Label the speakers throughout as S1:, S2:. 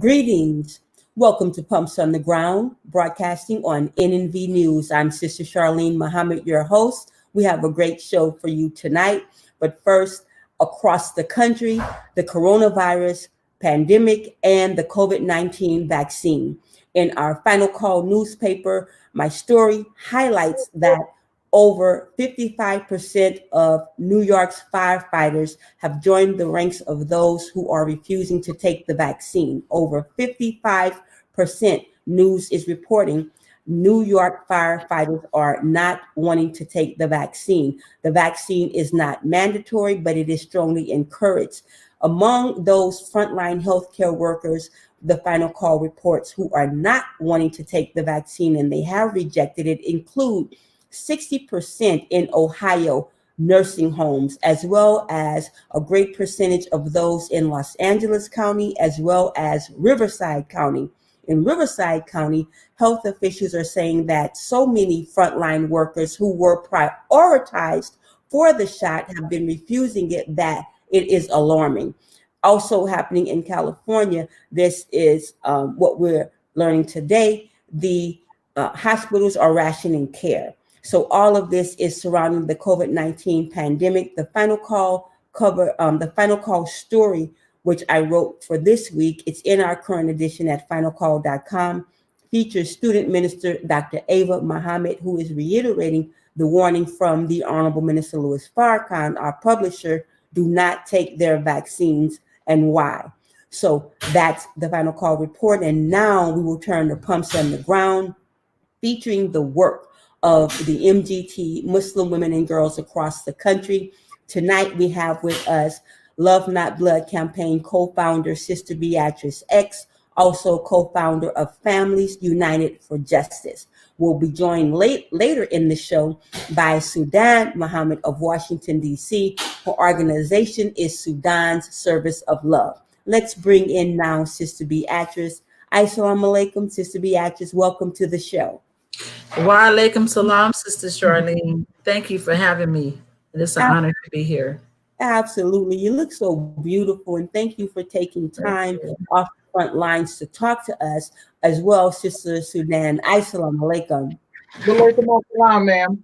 S1: Greetings. Welcome to Pumps on the Ground, broadcasting on NNV News. I'm Sister Charlene Muhammad, your host. We have a great show for you tonight. But first, across the country, the coronavirus pandemic and the COVID-19 vaccine. In our Final Call newspaper, my story highlights that over 55% of New York's firefighters have joined the ranks of those who are refusing to take the vaccine. Over 55%, news is reporting, New York firefighters are not wanting to take the vaccine. The vaccine is not mandatory, but it is strongly encouraged. Among those frontline healthcare workers, the Final Call reports, who are not wanting to take the vaccine and they have rejected it, include 60% in Ohio nursing homes, as well as a great percentage of those in Los Angeles County, as well as Riverside County. In Riverside County, health officials are saying that so many frontline workers who were prioritized for the shot have been refusing it that it is alarming. Also happening in California, this is what we're learning today. The hospitals are rationing care. So all of this is surrounding the COVID-19 pandemic. The Final Call the Final Call story, which I wrote for this week, it's in our current edition at finalcall.com, features student minister Dr. Ava Muhammad, who is reiterating the warning from the Honorable Minister Louis Farrakhan, our publisher: do not take their vaccines and why. So that's the Final Call report. And now we will turn to Pumps on the Ground, featuring the work of the MGT, Muslim women and girls across the country. Tonight we have with us Love Not Blood campaign co-founder Sister Beatrice X, also co-founder of Families United for Justice. We'll be joined later in the show by Sudan Muhammad of Washington, D.C. Her organization is Sudan's Service of Love. Let's bring in now Sister Beatrice. Assalamu alaikum, Sister Beatrice. Welcome to the show.
S2: Wa alaikum salam, Sister Charlene. Thank you for having me. It's an honor to be here.
S1: Absolutely. You look so beautiful, and thank you for taking time off the front lines to talk to us as well, Sister Sudan. Assalamu alaikum.
S3: Walaikum assalam, ma'am.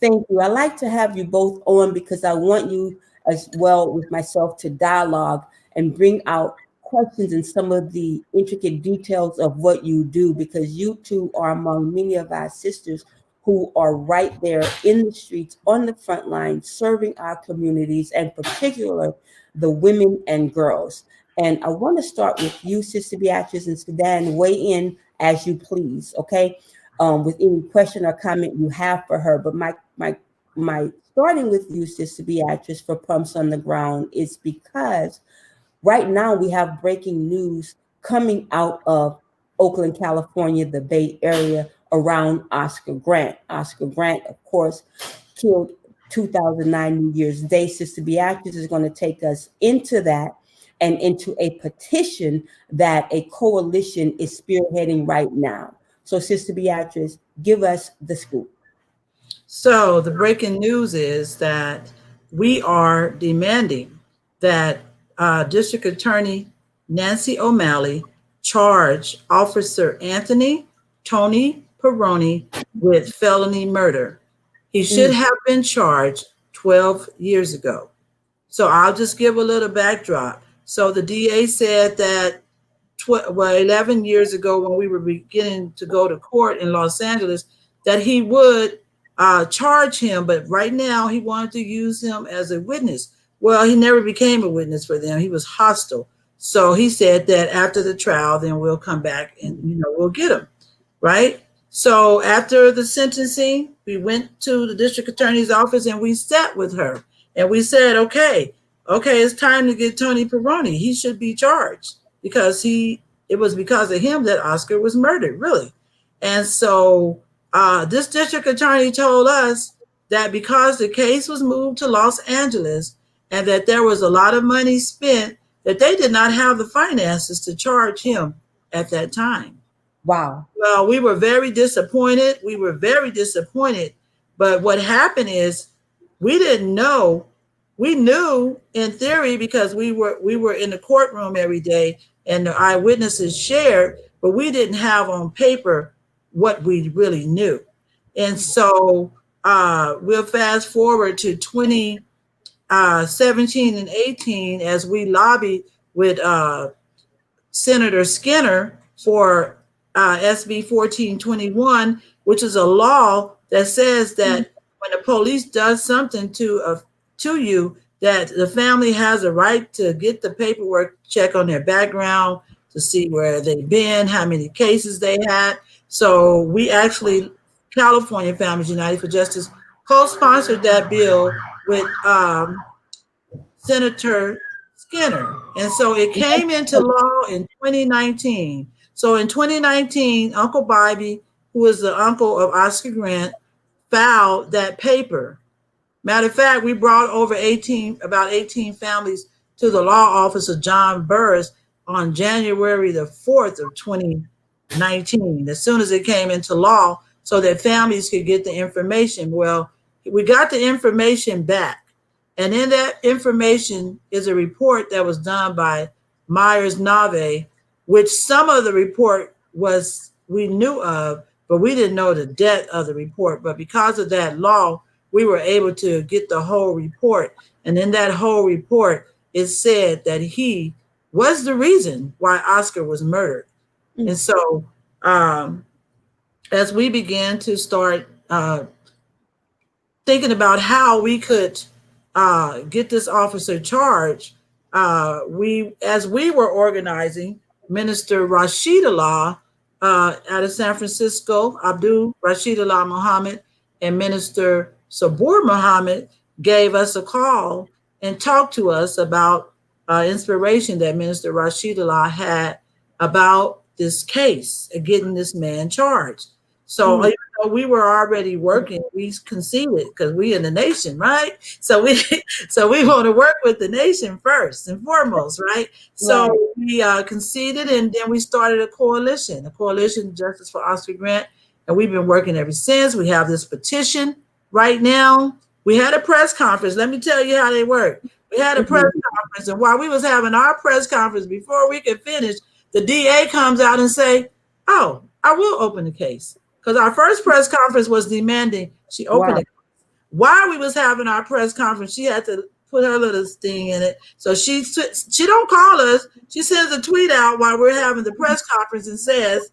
S1: Thank you. I like to have you both on because I want you as well with myself to dialogue and bring out questions and some of the intricate details of what you do, because you two are among many of our sisters who are right there in the streets, on the front line, serving our communities, and particularly the women and girls. And I want to start with you, Sister Beatrice, and Sudan. Weigh in as you please, okay? With any question or comment you have for her. But my starting with you, Sister Beatrice, for Pumps on the Ground is because right now we have breaking news coming out of Oakland, California, the Bay Area, around Oscar Grant. Oscar Grant, of course, killed 2009 New Year's Day. Sister Beatrice is going to take us into that and into a petition that a coalition is spearheading right now. So, Sister Beatrice, give us the scoop.
S2: So the breaking news is that we are demanding that District Attorney Nancy O'Malley charge Officer Anthony Tony Peroni with felony murder. He should have been charged 12 years ago. So I'll just give a little backdrop. So the DA said that 11 years ago, when we were beginning to go to court in Los Angeles, that he would charge him, but right now he wanted to use him as a witness. Well, he never became a witness for them. He was hostile. So he said that after the trial, then we'll come back and, we'll get him, right? So after the sentencing, we went to the district attorney's office and we sat with her and we said, okay, it's time to get Tony Peroni. He should be charged because it was because of him that Oscar was murdered, really. And so this district attorney told us that because the case was moved to Los Angeles and that there was a lot of money spent, that they did not have the finances to charge him at that time.
S1: Wow.
S2: Well, we were very disappointed. But what happened is we didn't know. We knew in theory because we were in the courtroom every day and the eyewitnesses shared, but we didn't have on paper what we really knew. And so we'll fast forward to 2017 and 18 as we lobbied with Senator Skinner for SB 1421, which is a law that says that when the police does something to you, that the family has a right to get the paperwork, check on their background, to see where they've been, how many cases they had. So we actually, California Families United for Justice, co-sponsored that bill with Senator Skinner. And so it came into law in 2019. So in 2019, Uncle Bobby, who is the uncle of Oscar Grant, filed that paper. Matter of fact, we brought over about 18 families to the law office of John Burris on January the 4th of 2019, as soon as it came into law, so that families could get the information. Well, we got the information back. And in that information is a report that was done by Myers Nave, which some of the report we knew of, but we didn't know the depth of the report. But because of that law, we were able to get the whole report. And in that whole report, it said that he was the reason why Oscar was murdered. Mm-hmm. And so as we began to start thinking about how we could get this officer charged, as we were organizing, Minister Rashidullah out of San Francisco, Abdul Rashidullah Muhammad, and Minister Sabur Muhammad gave us a call and talked to us about inspiration that Minister Rashidullah had about this case and getting this man charged. So even though we were already working, we conceded because we in the nation, right? So we want to work with the nation first and foremost, right? So we conceded, and then we started a coalition Justice for Oscar Grant, and we've been working ever since. We have this petition right now. We had a press conference. Let me tell you how they work. We had a press conference, and while we was having our press conference, before we could finish, the DA comes out and say, "Oh, I will open the case." Because our first press conference was demanding she open it. While we was having our press conference, she had to put her little thing in it. So she don't call us. She sends a tweet out while we're having the press conference and says,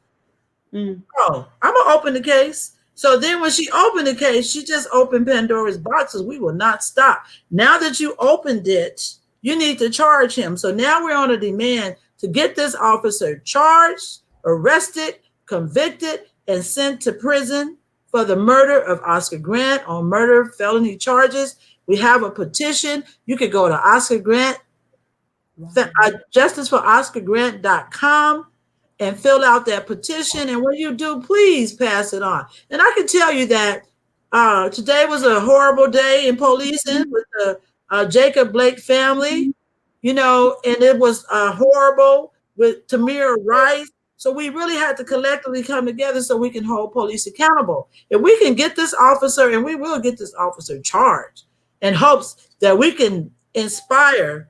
S2: "Oh, I'm gonna open the case." So then when she opened the case, she just opened Pandora's boxes. We will not stop. Now that you opened it, you need to charge him. So now we're on a demand to get this officer charged, arrested, convicted, and sent to prison for the murder of Oscar Grant on murder felony charges. We have a petition. You could go to Oscar Grant, justiceforoscargrant.com, and fill out that petition. And when you do, please pass it on. And I can tell you that today was a horrible day in policing with the Jacob Blake family, and it was horrible with Tamir Rice. So we really had to collectively come together so we can hold police accountable. If we can get this officer, and we will get this officer charged, in hopes that we can inspire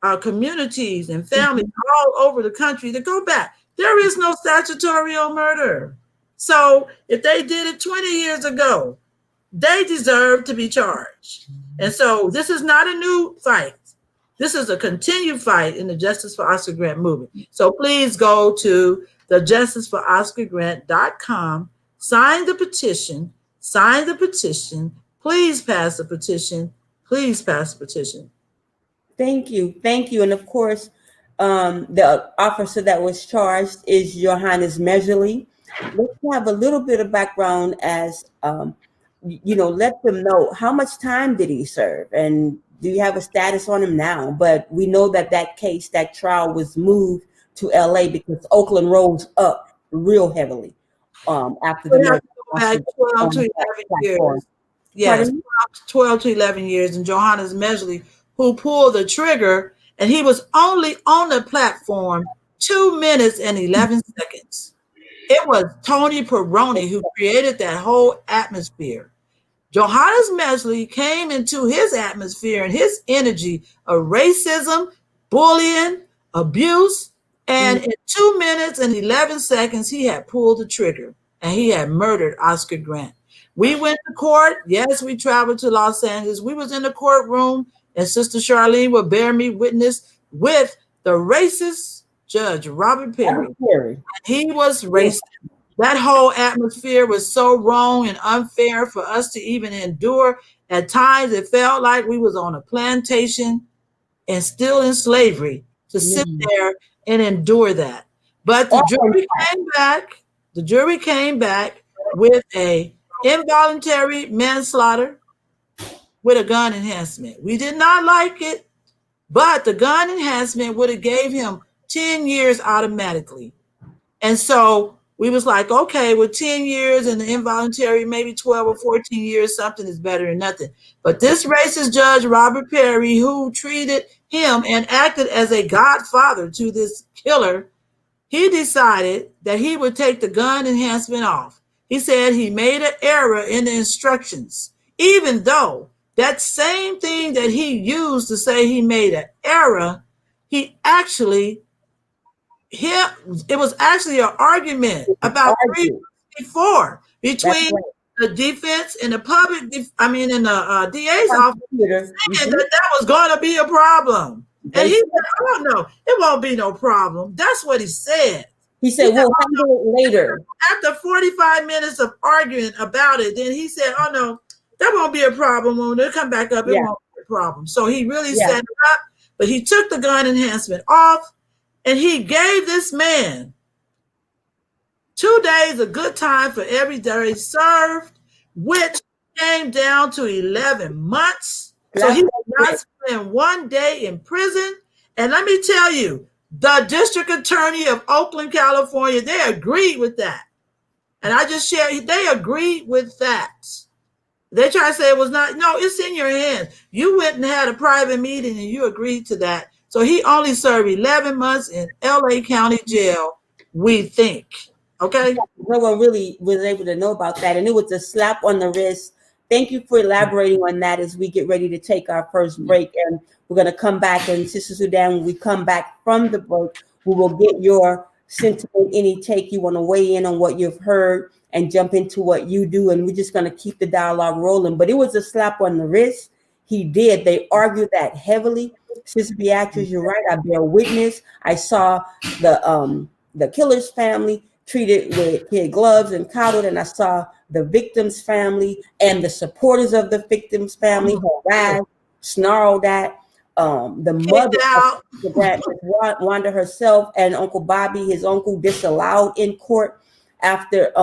S2: our communities and families all over the country to go back. There is no statutory on murder. So if they did it 20 years ago, they deserve to be charged. And so this is not a new fight. This is a continued fight in the Justice for Oscar Grant movement. So please go to the justiceforoscargrant.com, sign the petition, please pass the petition, please pass the petition.
S1: Thank you. And of course, the officer that was charged is Johannes Measurely. Let's have a little bit of background as, let them know how much time did he serve, and do you have a status on him now? But we know that case, that trial was moved to LA because Oakland rose up real heavily after the murder.
S2: 12 to 11 years. Yes, 12 to 11 years. And Johannes Measurely, who pulled the trigger, and he was only on the platform 2 minutes and 11 seconds. It was Tony Peroni who created that whole atmosphere. Johannes Measurely came into his atmosphere and his energy of racism, bullying, abuse, And in 2 minutes and 11 seconds, he had pulled the trigger and he had murdered Oscar Grant. We went to court. Yes, we traveled to Los Angeles. We was in the courtroom, and Sister Charlene will bear me witness with the racist Judge Robert Perry. He was racist. That whole atmosphere was so wrong and unfair for us to even endure. At times, it felt like we was on a plantation and still in slavery to sit there and endure that. But the jury came back. The jury came back with a involuntary manslaughter with a gun enhancement. We did not like it, but the gun enhancement would have gave him 10 years automatically. And so we was like, okay, with 10 years and the involuntary, maybe 12 or 14 years, something is better than nothing. But this racist Judge Robert Perry, who treated him and acted as a godfather to this killer, he decided that he would take the gun enhancement off. He said he made an error in the instructions, even though that same thing that he used to say he made an error, it was actually an argument about 3 months before between the defense and the public, in the DA's office, saying that was going to be a problem. And he said, oh, no, it won't be no problem. That's what he said.
S1: He said, we'll handle it later.
S2: After 45 minutes of arguing about it, then he said, oh, no, that won't be a problem. When they come back up, it won't be a problem. So he really set it up, but he took the gun enhancement off, and he gave this man 2 days of good time for every day served, which came down to 11 months. So he did not spend 1 day in prison. And let me tell you, the district attorney of Oakland, California, they agreed with that. And I just shared, they agreed with that. They try to say it was not, no, it's in your hands. You went and had a private meeting and you agreed to that. So he only served 11 months in LA County Jail, we think. Okay.
S1: No one really was able to know about that. And it was a slap on the wrist. Thank you for elaborating on that as we get ready to take our first break. And we're going to come back. And Sister Sudan, when we come back from the break, we will get your sentiment, any take you want to weigh in on what you've heard and jump into what you do. And we're just going to keep the dialogue rolling. But it was a slap on the wrist. He did. They argued that heavily. Sister Beatrice, you're right. I bear witness. I saw the killer's family treated with kid gloves and coddled, and I saw the victim's family and the supporters of the victim's family harassed, snarled at. The mother, Wanda herself, and Uncle Bobby, his uncle, disallowed in court after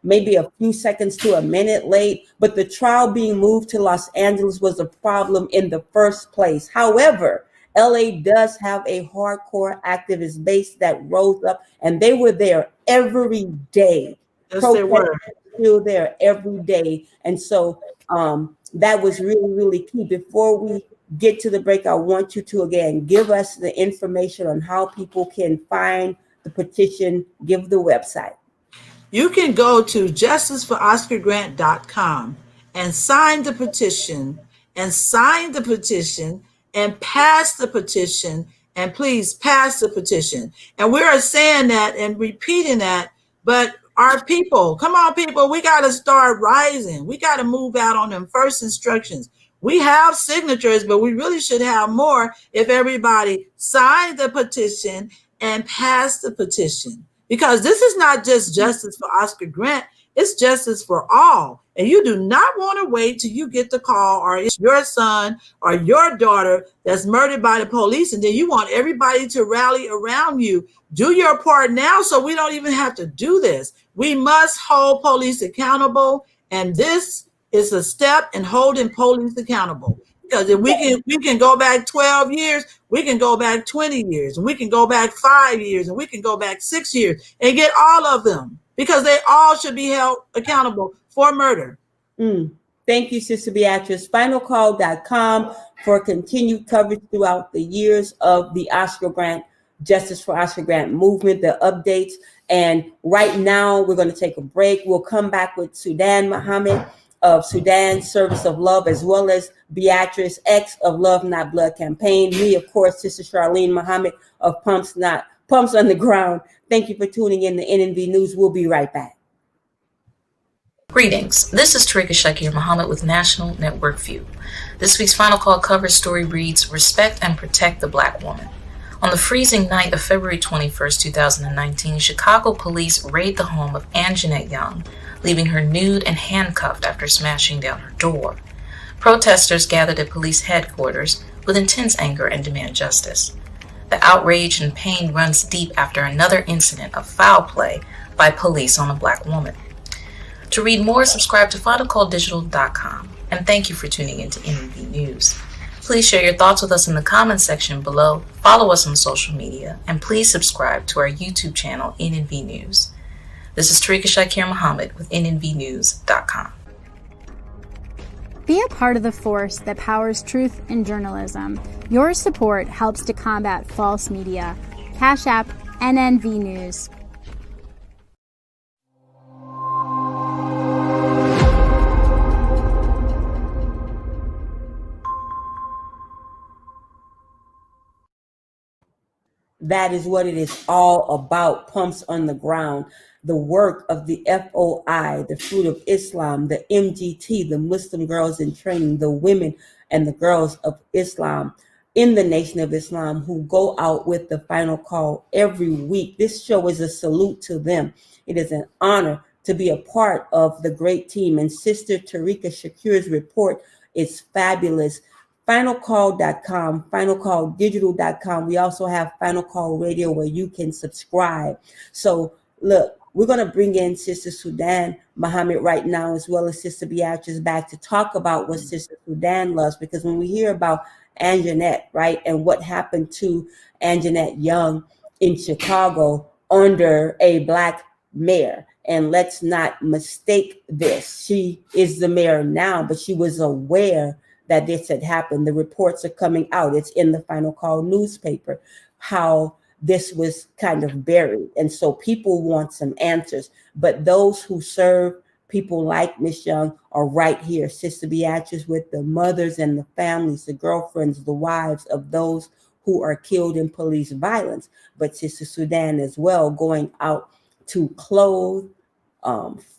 S1: maybe a few seconds to a minute late. But the trial being moved to Los Angeles was a problem in the first place. However, LA does have a hardcore activist base that rose up, and they were there every day.
S2: Yes, they were.
S1: Still there every day. And so that was really, really key. Before we get to the break, I want you to, again, give us the information on how people can find the petition. Give the website.
S2: You can go to justiceforoscargrant.com and sign the petition and pass the petition, and please pass the petition. And we are saying that and repeating that, but our people, come on, people, we got to start rising. We got to move out on them first instructions. We have signatures, but we really should have more if everybody signed the petition and passed the petition. Because this is not just justice for Oscar Grant, it's justice for all. And you do not want to wait till you get the call or it's your son or your daughter that's murdered by the police, and then you want everybody to rally around you. Do your part now so we don't even have to do this. We must hold police accountable, and this is a step in holding police accountable. Because if we can go back 12 years, we can go back 20 years, and we can go back 5 years, and we can go back 6 years and get all of them, because they all should be held accountable for murder.
S1: Thank you, Sister Beatrice. Finalcall.com for continued coverage throughout the years of the Oscar Grant, Justice for Oscar Grant movement, the updates. And right now, we're going to take a break. We'll come back with Sudan Muhammad of Sudan Service of Love, as well as Beatrice X of Love Not Blood campaign. Me, of course, Sister Charlene Muhammad of Pumps Not Pumps on the Ground. Thank you for tuning in to NNV News. We'll be right back.
S4: Greetings. This is Tarika Shakir Muhammad with National Network View. This week's Final Call cover story reads, Respect and Protect the Black Woman. On the freezing night of February 21st, 2019, Chicago police raid the home of Anjanette Young, leaving her nude and handcuffed after smashing down her door. Protesters gathered at police headquarters with intense anger and demand justice. The outrage and pain runs deep after another incident of foul play by police on a Black woman. To read more, subscribe to finalcalldigital.com. And thank you for tuning in to NNV News. Please share your thoughts with us in the comments section below, follow us on social media, and please subscribe to our YouTube channel, NNV News. This is Tarika Shakir Muhammad with NNVnews.com.
S5: Be a part of the force that powers truth in journalism. Your support helps to combat false media. Cash App, NNV News.
S1: That is what it is all about. Pumps on the Ground. The work of the FOI, the Fruit of Islam, the MGT, the Muslim Girls in Training, the women and the girls of Islam in the Nation of Islam who go out with the final call every week. This show is a salute to them. It is an honor to be a part of the great team. And Sister Tarika Shakir's report is fabulous. Finalcall.com, finalcalldigital.com. We also have Final Call Radio where you can subscribe. So look, we're going to bring in Sister Sudan Muhammad right now, as well as Sister Beatrice back to talk about what Sister Sudan loves. Because when we hear about Anjanette, right, and what happened to Anjanette Young in Chicago under a Black mayor, and let's not mistake this. She is the mayor now, but she was aware that this had happened. The reports are coming out. It's in the Final Call newspaper, how this was kind of buried. And so people want some answers. But those who serve people like Miss Young are right here. Sister Beatrice with the mothers and the families, the girlfriends, the wives of those who are killed in police violence. But Sister Sudan as well, going out to clothe,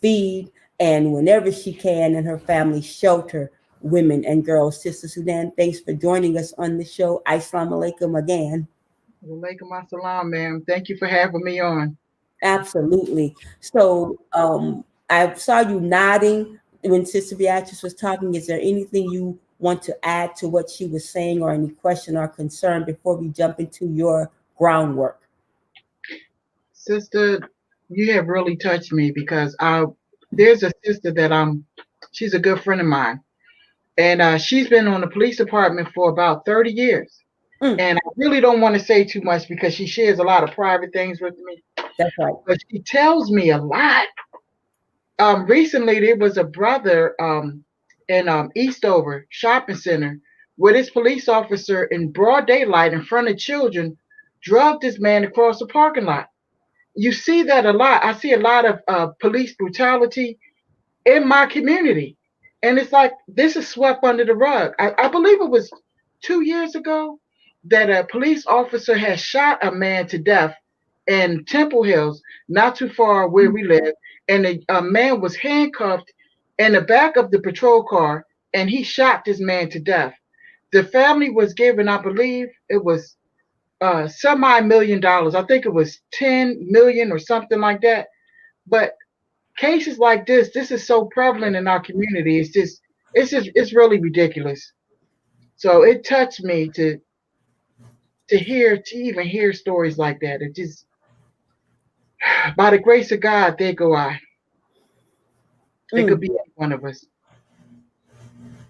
S1: feed, and whenever she can, and her family shelter women and girls. Sister Sudan, thanks for joining us on the show. Assalamu alaikum again.
S3: Walaikum assalam, ma'am. Thank you for having me on.
S1: Absolutely. So I saw you nodding when Sister Beatrice was talking. Is there anything you want to add to what she was saying, or any question or concern before we jump into your groundwork?
S3: Sister, you have really touched me because there's a sister that she's a good friend of mine. And she's been on the police department for about 30 years. And I really don't want to say too much because she shares a lot of private things with me.
S1: That's right.
S3: But she tells me a lot. Recently, there was a brother in Eastover Shopping Center where this police officer in broad daylight in front of children drugged this man across the parking lot. You see that a lot. I see a lot of police brutality in my community. And it's like, this is swept under the rug. I believe it was 2 years ago that a police officer had shot a man to death in Temple Hills, not too far where we live. And a man was handcuffed in the back of the patrol car, and he shot this man to death. The family was given, I believe it was semi-$1 million. I think it was 10 million or something like that. But cases like this is so prevalent in our community. It's really ridiculous. So it touched me to even hear stories like that. It just, by the grace of God, there go I. It could be any one of us.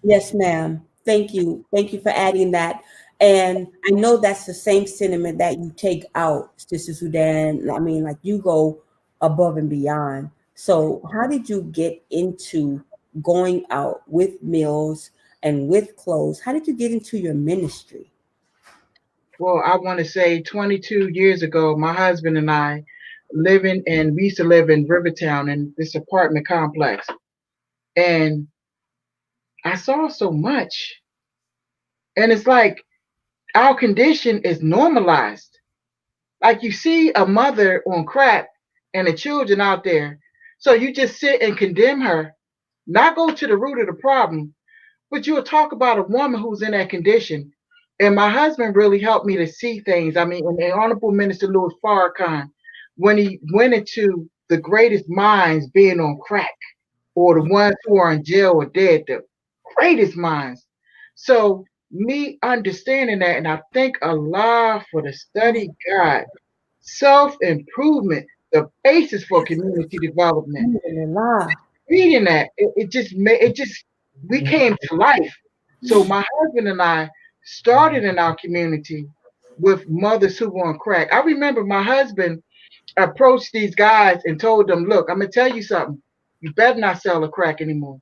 S1: Yes, ma'am. Thank you. Thank you for adding that. And I know that's the same sentiment that you take out, Sister Sudan. I mean, like, you go above and beyond. So how did you get into going out with meals and with clothes? How did you get into your ministry?
S3: Well, I want to say 22 years ago, my husband and I we used to live in Rivertown in this apartment complex. And I saw so much. And it's like our condition is normalized. Like you see a mother on crack and the children out there. So you just sit and condemn her, not go to the root of the problem, but you'll talk about a woman who's in that condition. And my husband really helped me to see things. I mean, and Honorable Minister Louis Farrakhan, when he went into the greatest minds being on crack, or the ones who are in jail or dead, the greatest minds. So me understanding that, and I thank Allah for the study guide, self-improvement, the basis for community development.
S1: Alhamdulillah.
S3: Reading that, it just made it just we came to life. So my husband and I started in our community with mothers who were on crack. I remember my husband approached these guys and told them, look, I'm gonna tell you something. You better not sell her crack anymore.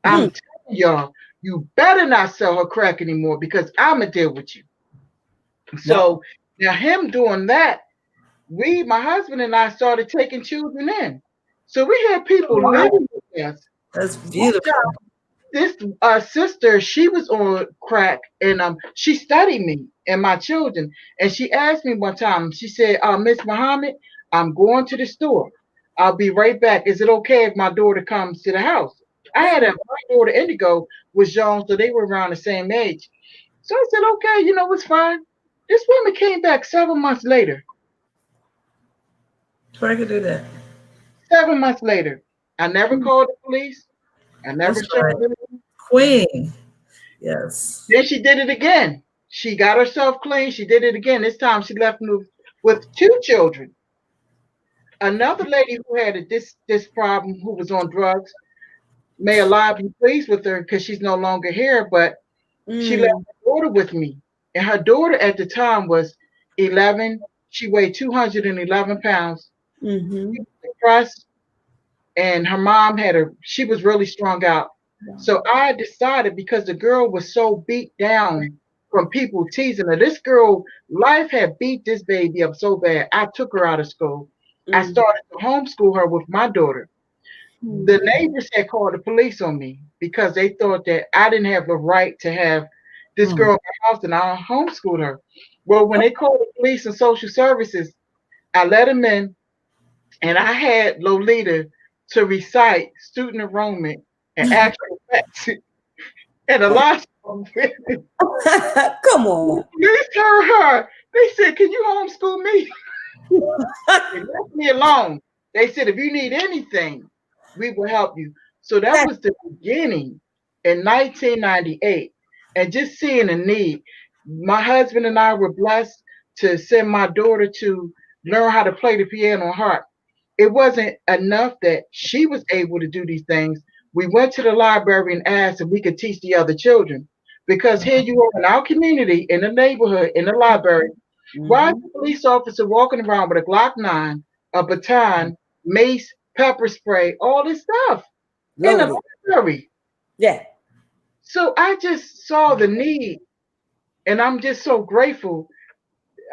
S3: I'm telling y'all, you better not sell her crack anymore because I'ma deal with you. So now him doing that, my husband and I started taking children in. So we had people living with us.
S2: That's beautiful.
S3: This sister, she was on crack, and she studied me and my children. And she asked me one time, she said, Miss Muhammad, I'm going to the store. I'll be right back. Is it okay if my daughter comes to the house? I had my daughter Indigo was young, so they were around the same age. So I said, okay, it's fine. This woman came back 7 months later.
S2: So I could do that.
S3: 7 months later. I never called the police. I never
S2: That's
S3: checked
S2: right.
S3: anything.
S2: Queen. Yes.
S3: Then she did it again. She got herself clean. She did it again. This time she left me with 2 children. Another lady who had this problem, who was on drugs, may Allah be pleased with her because she's no longer here, but she left her daughter with me. And her daughter at the time was 11. She weighed 211 pounds.
S1: Mm-hmm.
S3: She was depressed, and her mom she was really strung out. So I decided, because the girl was so beat down from people teasing her, this girl, life had beat this baby up so bad. I took her out of school. I started to homeschool her with my daughter. The neighbors had called the police on me because they thought that I didn't have the right to have this girl in my house, and I homeschooled her. Well, when they called the police and social services, I let them in, and I had Lolita to recite student enrollment and actual facts. And a lot of them,
S1: Come on.
S3: police heard her. They said, can you homeschool me? They left me alone. They said, if you need anything, we will help you. So that was the beginning in 1998. And just seeing a need. My husband and I were blessed to send my daughter to learn how to play the piano and harp. It wasn't enough that she was able to do these things. We went to the library and asked if we could teach the other children. Because here you are in our community, in the neighborhood, in the library. Why is the police officer walking around with a Glock 9, a baton, mace, pepper spray, all this stuff in the library?
S1: Yeah.
S3: So I just saw the need, and I'm just so grateful.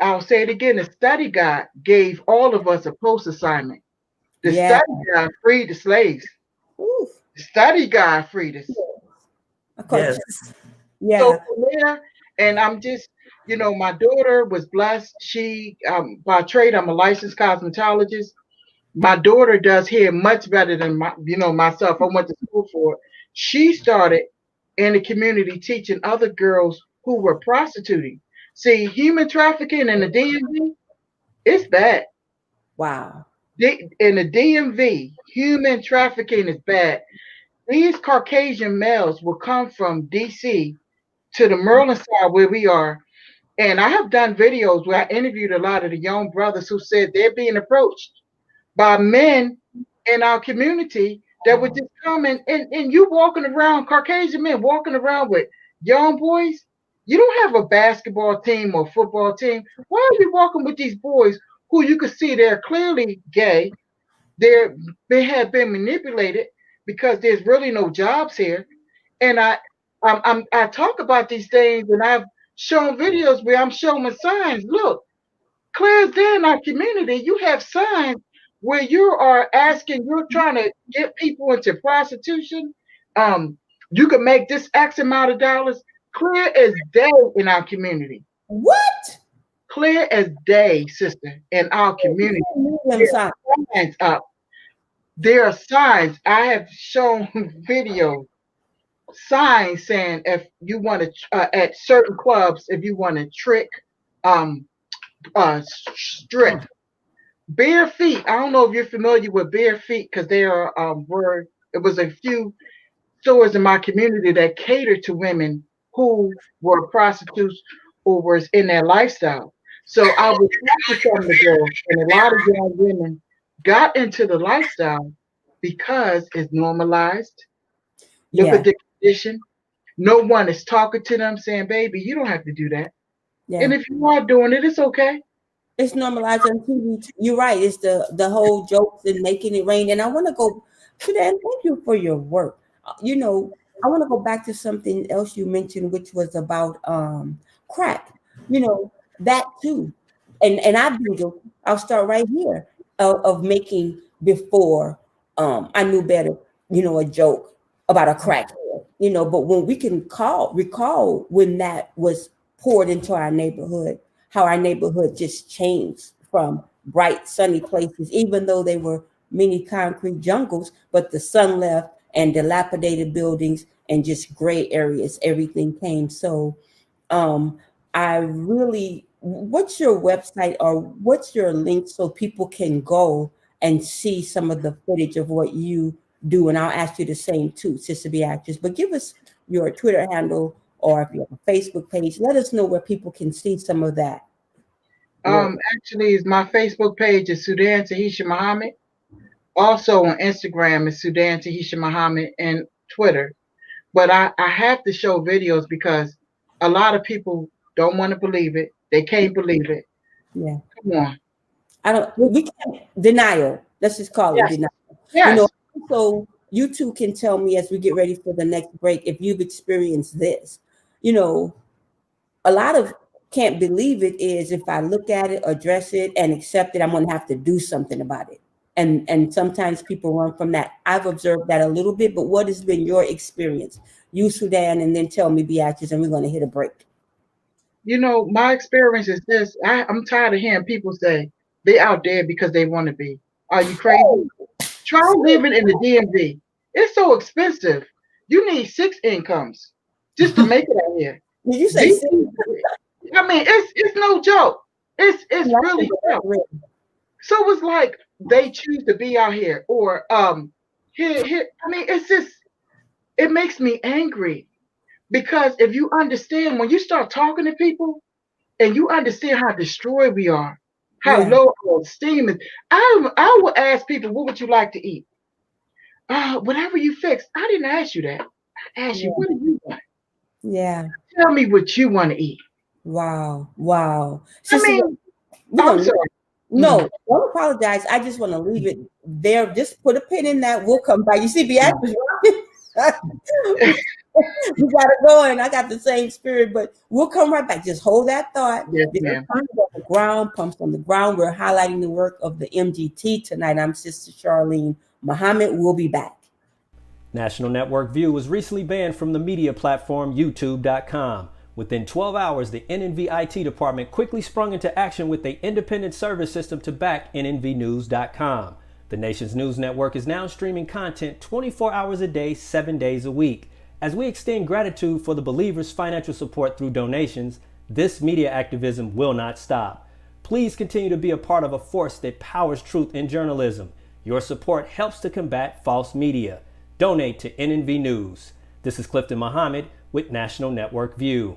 S3: I'll say it again, the study guide gave all of us a post assignment. The study guide freed the slaves.
S1: Ooh.
S3: The study guide freed us.
S2: Yes.
S1: Yeah.
S3: So from there, and I'm just, my daughter was blessed. She, by trade, I'm a licensed cosmetologist. My daughter does hair much better than myself. I went to school for it. She started in the community teaching other girls who were prostituting. See, human trafficking in the DMV, it's bad.
S1: Wow.
S3: In the DMV, human trafficking is bad. These Caucasian males will come from DC to the Maryland side where we are. And I have done videos where I interviewed a lot of the young brothers who said they're being approached by men in our community that would just come and you walking around, Caucasian men walking around with young boys. You don't have a basketball team or football team. Why are you walking with these boys who you can see they're clearly gay? They have been manipulated because there's really no jobs here. And I talk about these things, and I've shown videos where I'm showing signs. Look, clear as day in our community, you have signs where you are asking, you're trying to get people into prostitution. You can make this X amount of dollars. Clear as day in our community.
S1: What?
S3: clear as day, sister, in our community. There are signs up. There are signs. I have shown videos, signs saying if you want to at certain clubs, if you want to trick, um, strip, bare feet. I don't know if you're familiar with bare feet because there are were it was a few stores in my community that catered to women who were prostitutes or was in their lifestyle. So I was talking to some of the girls, and a lot of young women got into the lifestyle because it's normalized. Look
S1: Yeah.
S3: at the condition. No one is talking to them saying, baby, you don't have to do that.
S1: Yeah.
S3: And if you are doing it, it's okay.
S1: It's normalized on TV. You're right. It's the whole jokes and making it rain. And I want to go, Sudan, thank you for your work. You know, I want to go back to something else you mentioned, which was about crack. You know, that too. And I've been guilty. I'll start right here of making before I knew better, you know, a joke about a crackhead. You know, but when we can recall when that was poured into our neighborhood, how our neighborhood just changed from bright, sunny places, even though they were many concrete jungles, but the sun left and dilapidated buildings and just gray areas, everything came. So I really, what's your website or what's your link so people can go and see some of the footage of what you do? And I'll ask you the same too, Sister Beatrice, but give us your Twitter handle or if you have a Facebook page, let us know where people can see some of that.
S3: Actually, is my Facebook page is Sudan Tahisha Muhammad. Also on Instagram is Sudan Tahisha Muhammad and Twitter. But I have to show videos because a lot of people don't want to believe it. They can't believe it.
S1: Yeah.
S3: Come on.
S1: We can't denial. Let's just call it
S3: Yes.
S1: denial.
S3: Yes.
S1: You know, so you two can tell me as we get ready for the next break if you've experienced this. You know, a lot of can't believe it is if I look at it, address it, and accept it, I'm gonna have to do something about it. And sometimes people run from that. I've observed that a little bit, but what has been your experience? You, Sudan, and then tell me, Beatrice, and we're gonna hit a break.
S3: You know, my experience is this. I'm tired of hearing people say they out there because they want to be. Are you crazy? Try living in the DMV. It's so expensive. You need 6 incomes just to make it out here.
S1: Did you say
S3: I mean, it's no joke. It's really tough. So it's like they choose to be out here, or here. I mean, it's just it makes me angry because if you understand when you start talking to people and you understand how destroyed we are, how low our esteem is. I will ask people, what would you like to eat? Whatever you fix. I didn't ask you that. I asked you, what do you want?
S1: Yeah.
S3: Tell me what you want to eat.
S1: Wow. Wow.
S3: I mean, I'm sorry.
S1: No, don't apologize. I just want to leave it there. Just put a pin in that. We'll come back. You see, Beatrice, you got it going. I got the same spirit, but we'll come right back. Just hold that thought.
S3: Yes, ma'am.
S1: Pumps on the ground. We're highlighting the work of the MGT tonight. I'm Sister Charlene Muhammad. We'll be back.
S6: National Network View was recently banned from the media platform YouTube.com. Within 12 hours, the NNV IT department quickly sprung into action with the independent service system to back NNVnews.com. The nation's news network is now streaming content 24 hours a day, 7 days a week. As we extend gratitude for the believers' financial support through donations, this media activism will not stop. Please continue to be a part of a force that powers truth in journalism. Your support helps to combat false media. Donate to NNV News. This is Clifton Muhammad with National Network View.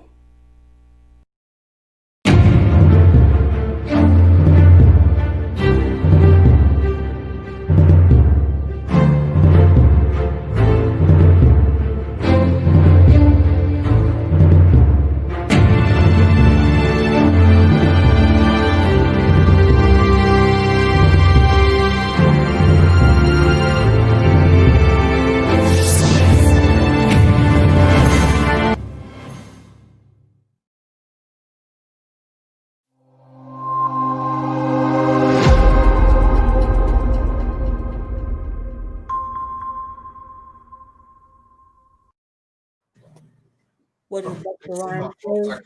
S1: What does Dr. Ryan say?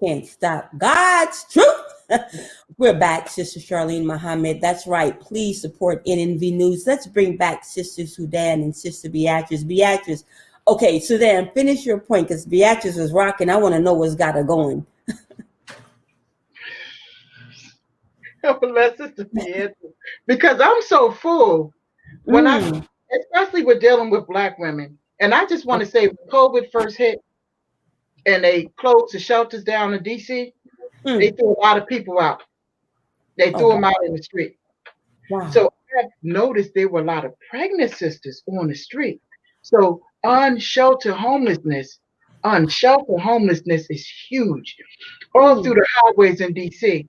S1: Can't stop God's truth. We're back, Sister Charlene Muhammad. That's right. Please support NNV News. Let's bring back Sister Sudan and Sister Beatrice. Beatrice, okay, Sudan, finish your point because Beatrice was rocking. I want to know what's got her going.
S3: Let's just be it. Because I'm so full when especially with dealing with Black women. And I just want to say, when COVID first hit and they closed the shelters down in DC, they threw a lot of people out. They threw them out in the street.
S1: Wow.
S3: So I noticed there were a lot of pregnant sisters on the street. So unsheltered homelessness is huge. All through the highways in DC,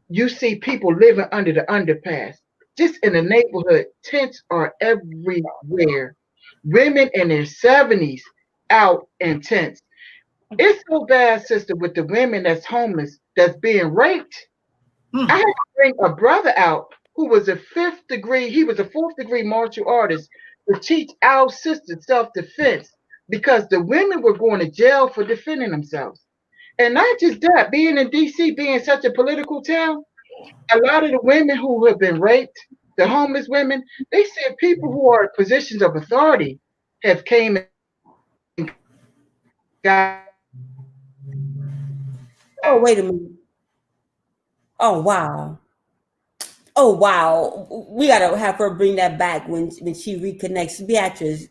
S3: you see people living under the underpass. Just in the neighborhood, tents are everywhere. Women in their 70s out in tents. It's so bad, sister, with the women that's homeless, that's being raped. I had to bring a brother out who was he was a fourth degree martial artist to teach our sisters self-defense because the women were going to jail for defending themselves. And not just that, being in DC, being such a political town, a lot of the women who have been raped, the homeless women, they said people who are in positions of authority have came and got.
S1: Oh, wait a minute. Oh, wow. Oh, wow. We got to have her bring that back when she reconnects. Beatrice,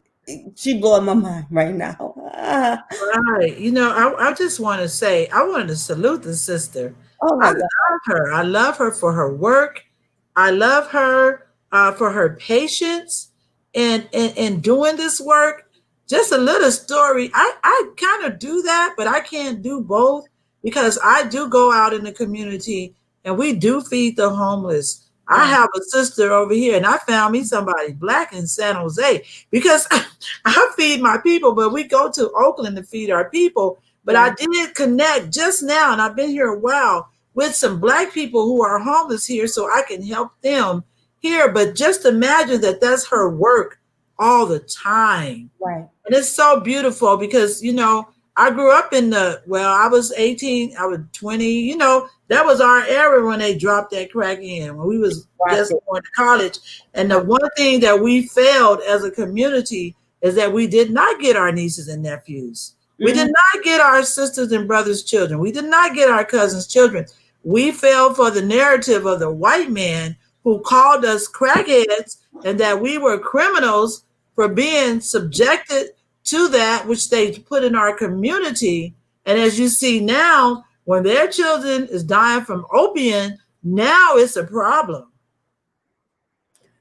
S1: she blowing my mind right now.
S2: Right. I just want to say, I wanted to salute the sister.
S1: Oh, my God.
S2: Love her. I love her for her work. I love her for her patience and doing this work. Just a little story. I kind of do that, but I can't do both because I do go out in the community and we do feed the homeless. I have a sister over here, and I found me somebody Black in San Jose because I feed my people, but we go to Oakland to feed our people. But I did connect just now, and I've been here a while, with some Black people who are homeless here so I can help them here. But just imagine that that's her work all the time.
S1: Right.
S2: And it's so beautiful because, I grew up I was 18, I was 20, that was our era when they dropped that crack in, when we was just going to college. And the one thing that we failed as a community is that we did not get our nieces and nephews. We did not get our sisters and brothers' children. We did not get our cousins' children. We fell for the narrative of the white man who called us crackheads and that we were criminals for being subjected to that which they put in our community. And as you see now, when their children is dying from opium, now it's a problem.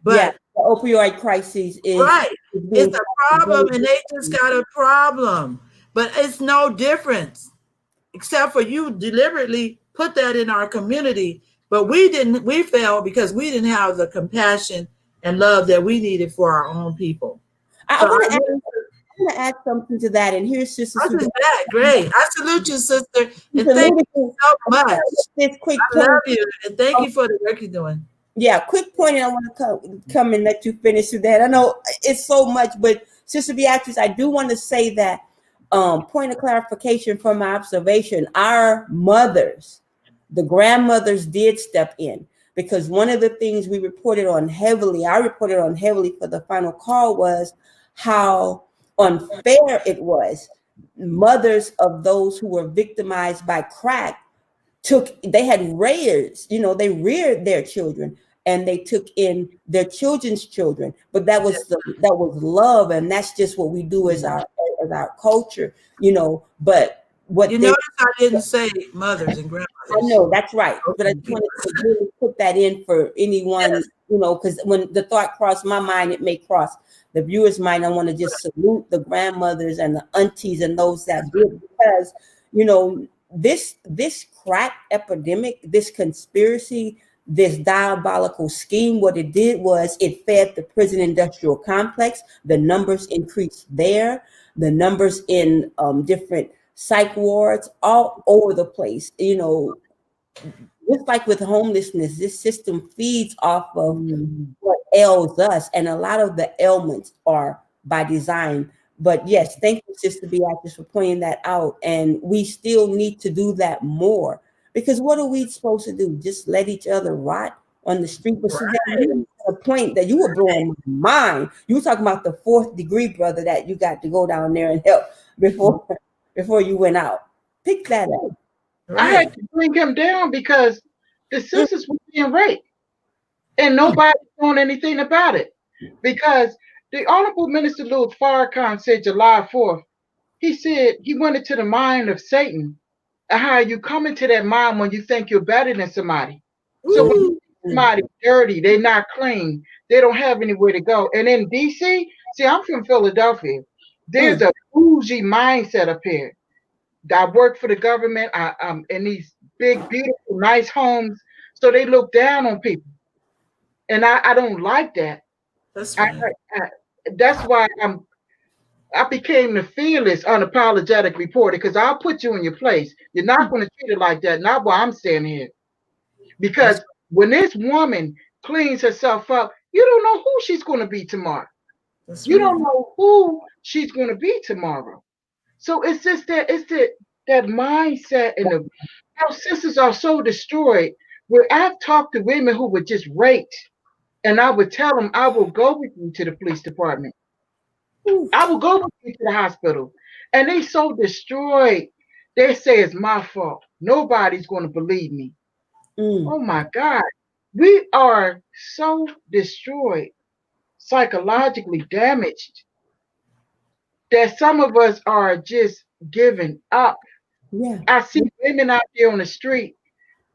S2: But
S1: the opioid crisis is
S2: right. It's a problem, and they just got a problem. But it's no difference, except for you deliberately put that in our community. But we failed because we didn't have the compassion and love that we needed for our own people.
S1: I want to add something to that. And here's Sister Sudan.
S2: Great. I salute you, sister. And thank you so much.
S1: This quick
S2: I love you. And thank you for the work you're doing.
S1: Yeah, quick point, and I want to come and let you finish with that. I know it's so much, but Sister Beatrice, I do want to say that point of clarification from my observation, our mothers, the grandmothers did step in, because one of the things I reported on heavily for the final call was how unfair it was. Mothers of those who were victimized by crack they had rears, they reared their children and they took in their children's children, but that was love, and that's just what we do as our culture, But what
S2: notice I didn't say mothers and grandmothers.
S1: I know that's right, but I just wanted to really put that in for anyone, because when the thought crossed my mind, it may cross the viewer's mind. I want to just salute the grandmothers and the aunties and those that did, because this crack epidemic, this conspiracy, this diabolical scheme, what it did was it fed the prison industrial complex. The numbers increased there, the numbers in different psych wards all over the place. Just like with homelessness, this system feeds off of what ails us, and a lot of the ailments are by design. But yes, thank you, Sister Beatrice, for pointing that out. And we still need to do that more. Because what are we supposed to do? Just let each other rot on the street? But Sudan, you were to the point that you were blowing my mind. You were talking about the 4th degree brother that you got to go down there and help before you went out. Pick that up.
S3: I had to bring him down because the sisters were being raped and nobody doing anything about it. Because the Honorable Minister Louis Farrakhan said July 4th, he said he went into the mind of Satan and how you come into that mind when you think you're better than somebody. So when you think somebody's dirty, they're not clean, they don't have anywhere to go. And in DC, see, I'm from Philadelphia. There's a bougie mindset up here. I work for the government. I'm in these big, beautiful, nice homes. So they look down on people. And I don't like that.
S2: That's right.
S3: That's why I became the fearless, unapologetic reporter, because I'll put you in your place. You're not going to treat it like that. Not while I'm standing here. Because when this woman cleans herself up, you don't know who she's going to be tomorrow. You don't know who she's going to be tomorrow. So it's just that that mindset, and our sisters are so destroyed. Where I've talked to women who were just raped, and I would tell them, I will go with you to the police department. I will go with you to the hospital. And they so destroyed. They say it's my fault. Nobody's going to believe me. Oh my God. We are so destroyed, psychologically damaged, that some of us are just giving up.
S1: Yeah.
S3: I see women out there on the street.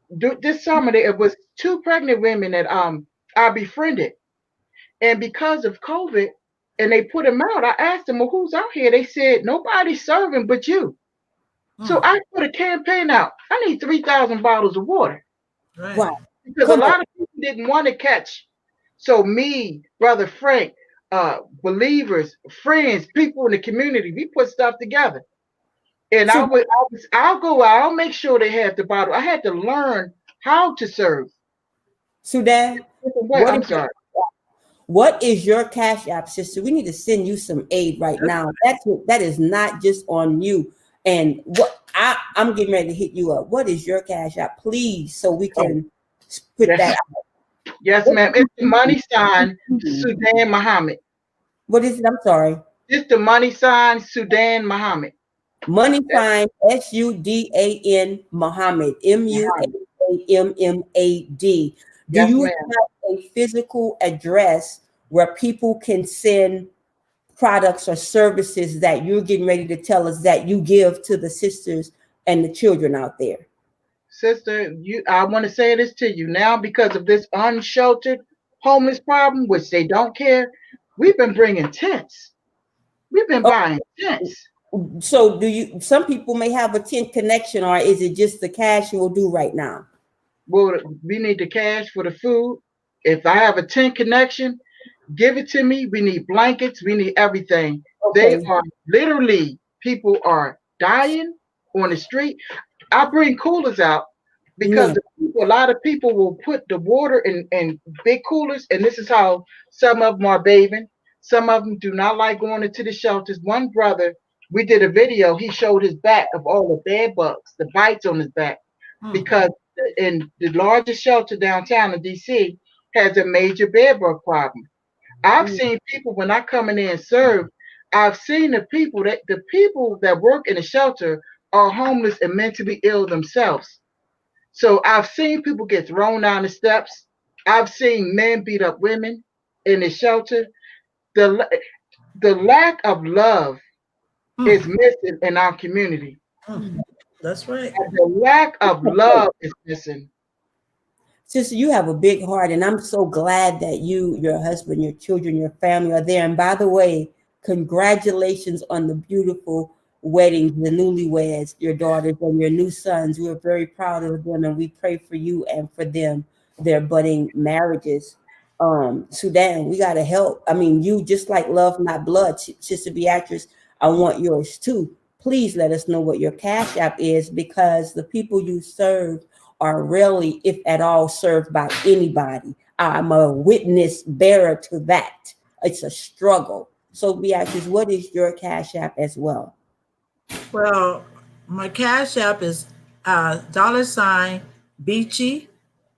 S3: This summer, there was 2 pregnant women that I befriended. And because of COVID, and they put them out, I asked them, well, who's out here? They said, nobody's serving but you. So I put a campaign out. I need 3,000 bottles of water.
S1: Wow.
S3: Because a lot of people didn't want to catch. So me, Brother Frank, believers, friends, people in the community, we put stuff together. And I'll go out, I'll make sure they have the bottle. I had to learn how to serve.
S1: Sudan,
S3: I'm sorry.
S1: What is your Cash App, sister? We need to send you some aid right now. That is not just on you. And what I'm getting ready to hit you up. What is your Cash App, please, so we can put that out?
S3: Yes, ma'am. It's the money sign Sudan Muhammad.
S1: What is it? I'm sorry.
S3: It's the money sign Sudan Muhammad.
S1: Money sign SUDAN Muhammad, MUHAMMAD. Do you have a physical address where people can send products or services that you're getting ready to tell us that you give to the sisters and the children out there?
S3: Sister, I want to say this to you now, because of this unsheltered homeless problem, which they don't care. We've been bringing tents. We've been buying tents.
S1: So some people may have a tent connection, or is it just the cash you will do right now?
S3: Well, we need the cash for the food. If I have a tent connection, give it to me. We need blankets. We need everything.
S1: Okay.
S3: They are literally, people are dying on the street. I bring coolers out because a lot of people will put the water in big coolers, and this is how some of them are bathing. Some of them do not like going into the shelters. One brother, we did a video, he showed his back of all the bed bugs, the bites on his back, because in the largest shelter downtown in DC has a major bed bug problem. I've seen people, when I come in there and serve, I've seen the people that work in the shelter are homeless and mentally ill themselves. So I've seen people get thrown down the steps. I've seen men beat up women in the shelter. The lack of love is missing in our community.
S2: That's right.
S3: And the lack of love is missing.
S1: Sister, you have a big heart, and I'm so glad that you, your husband, your children, your family are there. And by the way, congratulations on the beautiful weddings, the newlyweds, your daughters and your new sons. We're very proud of them, and we pray for you and for them, their budding marriages. Sudan, we got to help. I mean, you just like Love Not Blood, Sister Beatrice, I want yours too. Please let us know what your Cash App is, because the people you serve are rarely, if at all, served by anybody. I'm a witness bearer to that. It's a struggle. So Beatrice, what is your Cash App as well?
S2: Well, my Cash App is $Beachy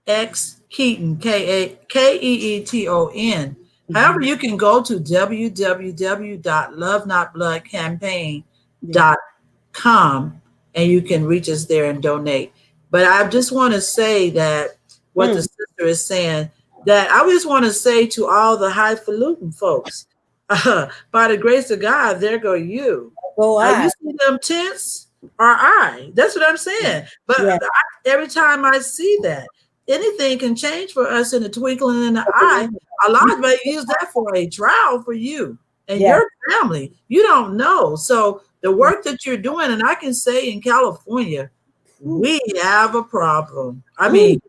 S2: X Keaton, Keeton. However, you can go to www.lovenotbloodcampaign.com and you can reach us there and donate. But I just want to say that what the sister is saying, that I just want to say to all the highfalutin folks, by the grace of God, there go you. You see them tents or I. That's what I'm saying. But every time I see that, anything can change for us in the twinkling in the eye. Allah may use that for a trial for you and your family. You don't know. So the work that you're doing, and I can say in California, we have a problem. I mean,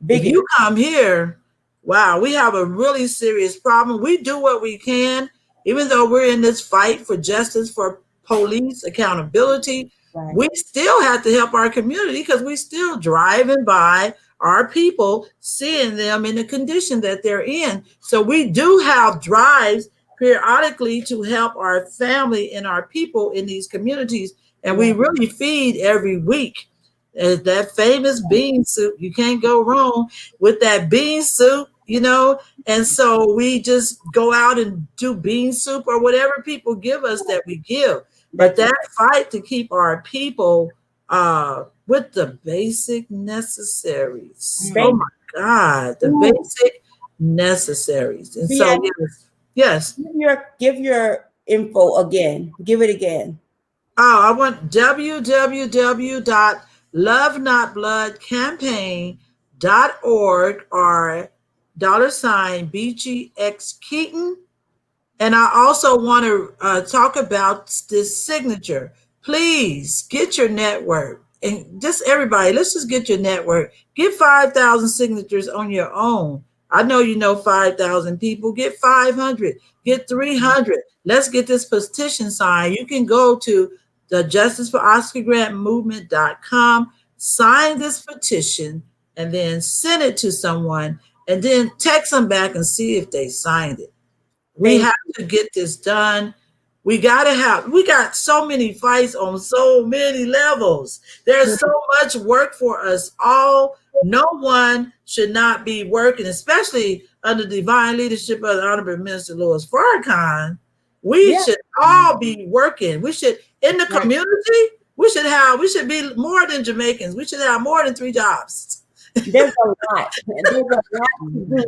S2: if you come here, wow, we have a really serious problem. We do what we can, even though we're in this fight for justice, for police accountability. We still have to help our community because we still driving by our people, seeing them in the condition that they're in. So we do have drives periodically to help our family and our people in these communities. And we really feed every week. That famous bean soup, you can't go wrong with that bean soup, you know. And so we just go out and do bean soup or whatever people give us that we give. But that fight to keep our people with the basic necessaries. Oh my God, the basic necessaries. And so yes.
S1: Give your info again. Give it again.
S2: Oh, I want www.lovenotbloodcampaign.org or $BGX Keaton. And I also want to talk about this signature. Please get your network. And just everybody, let's just get your network. Get 5,000 signatures on your own. I know you know 5,000 people. Get 500. Get 300. Let's get this petition signed. You can go to the justiceforoscargrantmovement.com, sign this petition, and then send it to someone, and then text them back and see if they signed it. We have to get this done. We got so many fights on so many levels. There's so much work for us all. No one should not be working, especially under the divine leadership of the Honorable Minister Louis Farrakhan. We should all be working. We should, in the community, we should be more than Jamaicans. We should have more than 3 jobs.
S1: There's a lot. There's a lot to do. And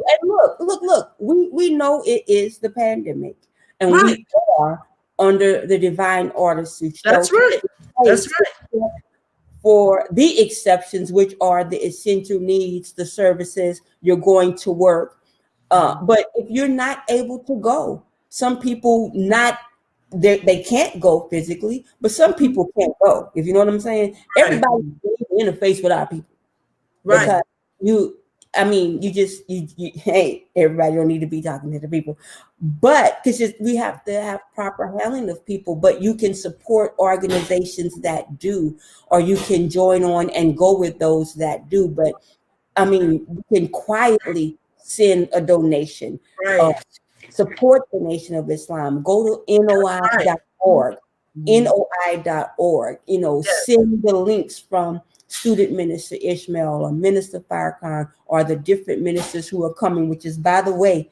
S1: look. We know it is the pandemic, and we are under the divine order.
S2: That's right. That's right.
S1: For the exceptions, which are the essential needs, the services, you're going to work. But if you're not able to go, some people they can't go physically, but some people can't go. If you know what I'm saying, everybody interface with our people.
S2: Right.
S1: Because hey, everybody don't need to be talking to the people, but because we have to have proper handling of people. But you can support organizations that do, or you can join on and go with those that do. But you can quietly send a donation.
S2: Right.
S1: Support the Nation of Islam. Go to NOI.org. NOI.org. Send the links from Student Minister Ishmael or Minister Farrakhan or the different ministers who are coming, which is, by the way,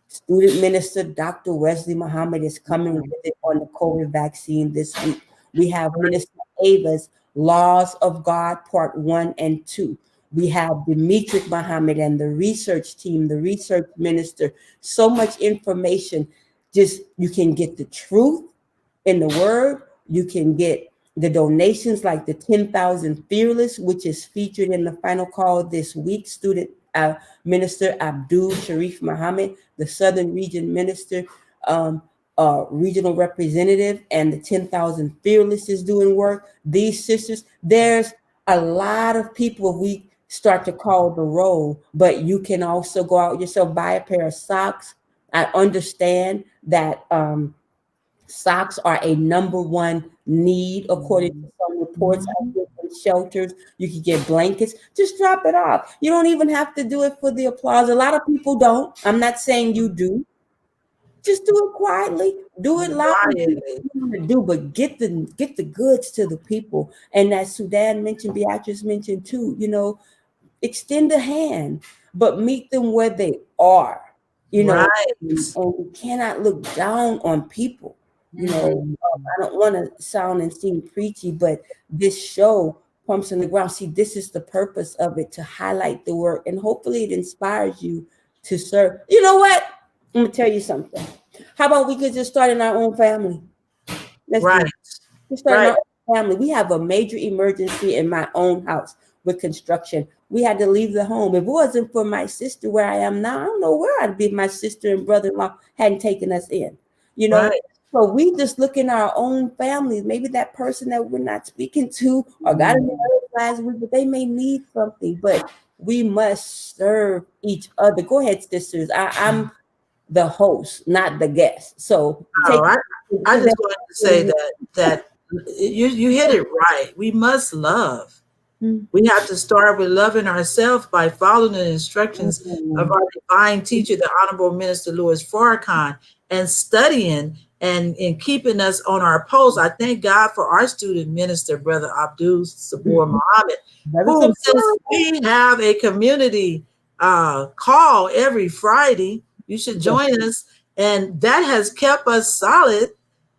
S1: Student Minister Dr. Wesley Muhammad is coming with it on the COVID vaccine this week. We have Minister Ava's Laws of God, Part 1 and 2. We have Beatrice Muhammad and the research team, the research minister. So much information. Just, you can get the truth in the word. You can get the donations like the 10,000 Fearless, which is featured in the final call this week. Student Minister Abdul Sharif Muhammad, the Southern Region Minister, regional representative, and the 10,000 Fearless is doing work. These sisters, there's a lot of people. If we start to call the roll, but you can also go out yourself, buy a pair of socks. I understand that socks are a number one need, according to some reports. I get from shelters. You can get blankets. Just drop it off. You don't even have to do it for the applause. A lot of people don't. I'm not saying you do. Just do it quietly, do it loudly. Do, but get the goods to the people. And as Sudan mentioned, Beatrice mentioned too, extend a hand, but meet them where they are,
S2: Right.
S1: and we cannot look down on people. I don't want to sound and seem preachy, but this show, Pumps on the Ground, see, this is the purpose of it, to highlight the work, and hopefully it inspires you to serve. You know what? I'm gonna tell you something. How about we could just start in our own family? Let's do it. Let's start in our own family. We have a major emergency in my own house with construction. We had to leave the home. If it wasn't for my sister where I am now, I don't know where I'd be if my sister and brother-in-law hadn't taken us in. So we just look in our own families. Maybe that person that we're not speaking to or got in the last week, but they may need something. But we must serve each other. Go ahead, sisters. I'm the host, not the guest. So
S2: I just wanted to say that you hit it right. We must love. We have to start with loving ourselves by following the instructions of our divine teacher, the Honorable Minister Louis Farrakhan, and studying and keeping us on our post. I thank God for our student minister, Brother Abdul Sabur Muhammad, who, since we have a community call every Friday, you should join us. And that has kept us solid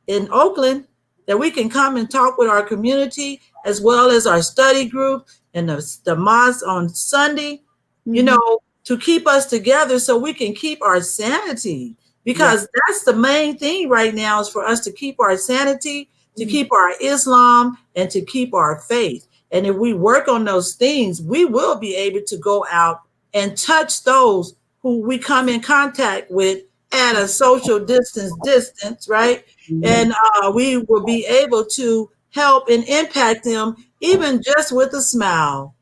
S2: in Oakland, that we can come and talk with our community, as well as our study group and the mosque on Sunday, to keep us together so we can keep our sanity. Because that's the main thing right now, is for us to keep our sanity, to keep our Islam, and to keep our faith. And if we work on those things, we will be able to go out and touch those who we come in contact with at a social distance, right? And we will be able to help and impact them, even just with a smile.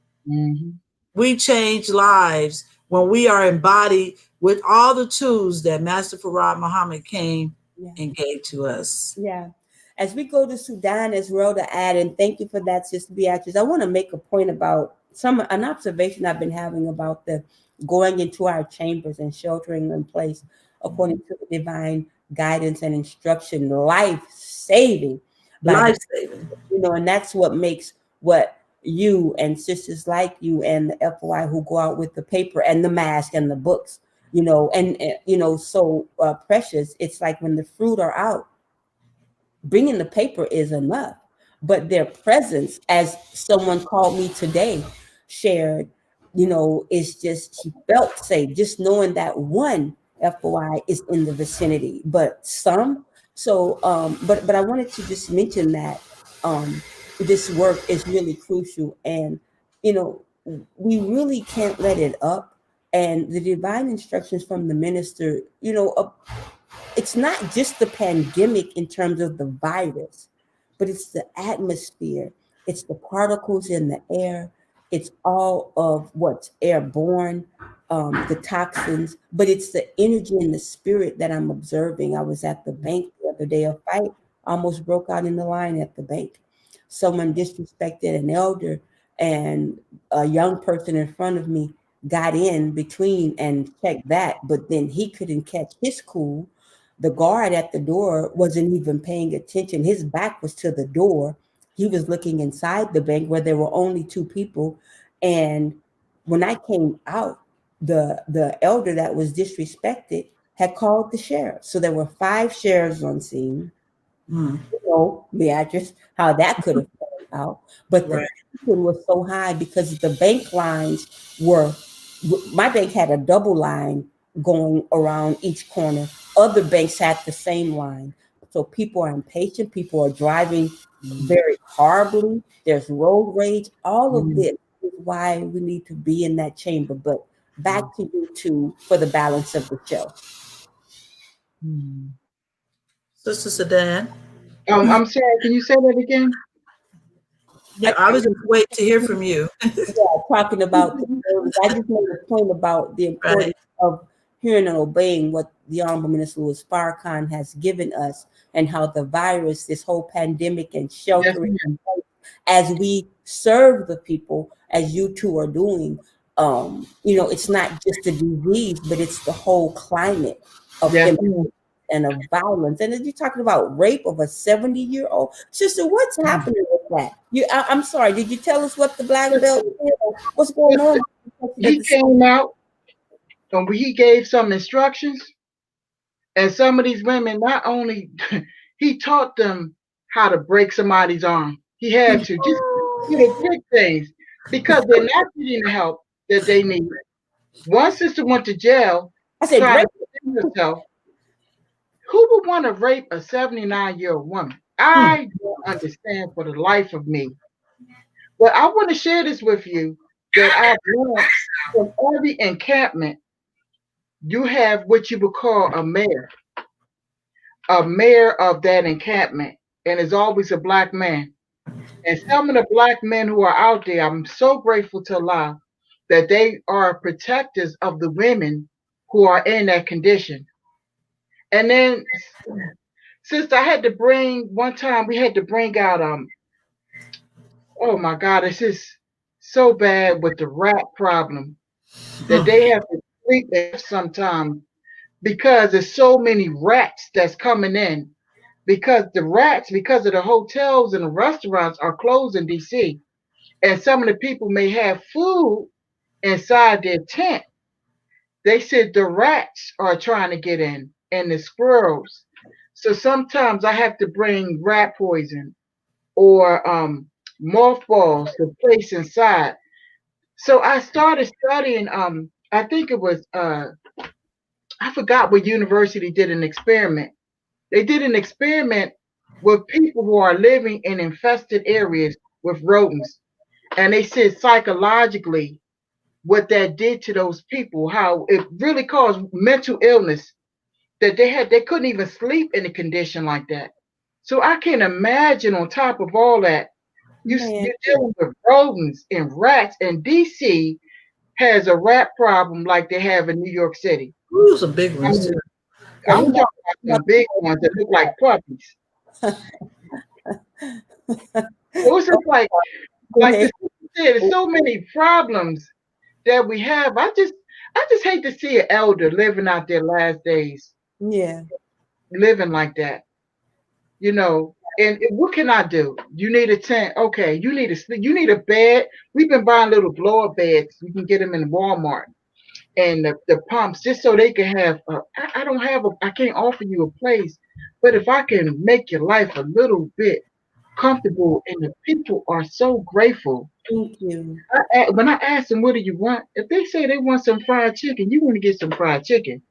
S2: We change lives when we are embodied with all the tools that Master Farad Muhammad came and gave to us.
S1: Yeah. As we go to Sudan as well to add, and thank you for that, Sister Beatrice, I want to make a point about an observation I've been having about the going into our chambers and sheltering in place according to the divine guidance and instruction, life-saving.
S2: Life-saving.
S1: And that's what makes what you and sisters like you and the FOI who go out with the paper and the mask and the books, so precious. It's like when the fruit are out, bringing the paper is enough, but their presence, as someone called me today, shared, is just, she felt safe just knowing that one FOI is in the vicinity, but some. So, but I wanted to just mention that this work is really crucial, and we really can't let it up. And the divine instructions from the minister, it's not just the pandemic in terms of the virus, but it's the atmosphere, it's the particles in the air, it's all of what's airborne, the toxins, but it's the energy and the spirit that I'm observing. I was at the bank the other day. A fight almost broke out in the line at the bank. Someone disrespected an elder, and a young person in front of me got in between and checked that, but then he couldn't catch his cool. The guard at the door wasn't even paying attention. His back was to the door. He was looking inside the bank where there were only two people. And when I came out, the elder that was disrespected had called the sheriff. So there were 5 sheriffs on scene. Beatrice, how that could have played out. But the tension was so high because the bank lines my bank had a double line going around each corner. Other banks had the same line. So people are impatient. People are driving very horribly. There's road rage. All of this is why we need to be in that chamber. But back to you two for the balance of the show.
S2: Sister Sudan.
S3: I'm sorry, can you say that again?
S2: Yeah, I was just waiting to hear from you.
S1: Talking about the service. I just made a point about the importance of hearing and obeying what the Honorable Minister Louis Farrakhan has given us, and how the virus, this whole pandemic and sheltering, as we serve the people, as you two are doing, it's not just a disease, but it's the whole climate of and of violence. And then you're talking about rape of a 70-year-old. Sister, what's happening with that? I'm sorry, did you tell us what the black belt is? What's going on?
S3: He came out and he gave some instructions, and some of these women, not only he taught them how to break somebody's arm. He had to just big things because they're not getting the help that they need. One sister went to jail.
S1: I said,
S3: trying to defend herself. Who would want to rape a 79-year-old woman? I don't understand for the life of me. But I want to share this with you that I've learned from every encampment. You have what you would call a mayor of that encampment, and it's always a black man. And some of the black men who are out there, I'm so grateful to Allah that they are protectors of the women who are in that condition. And then, sister, one time we had to bring out, oh my God, it's just so bad with the rat problem that they have to sleep there sometimes because there's so many rats that's coming in. Because of the hotels and the restaurants are closed in DC. And some of the people may have food inside their tent. They said the rats are trying to get in and the squirrels. So sometimes I have to bring rat poison or mothballs to place inside. So I started studying, I think it was, I forgot what university did an experiment. They did an experiment with people who are living in infested areas with rodents. And they said psychologically what that did to those people, how it really caused mental illness, that they couldn't even sleep in a condition like that. So I can imagine on top of all that, you're dealing with rodents and rats, and DC has a rat problem like they have in New York City.
S2: Ooh, some big ones.
S3: I'm talking about some big ones that look like puppies. It was just like the said, there's so many problems that we have. I just hate to see an elder living out their last days.
S1: Yeah.
S3: Living like that. You know, and what can I do? You need a tent. Okay, you need a bed. We've been buying little blower beds. You can get them in Walmart. And the pumps, just so they can have I can't offer you a place, but if I can make your life a little bit comfortable, and the people are so grateful.
S1: Thank you.
S3: When I ask them, what do you want? If they say they want some fried chicken, you want to get some fried chicken.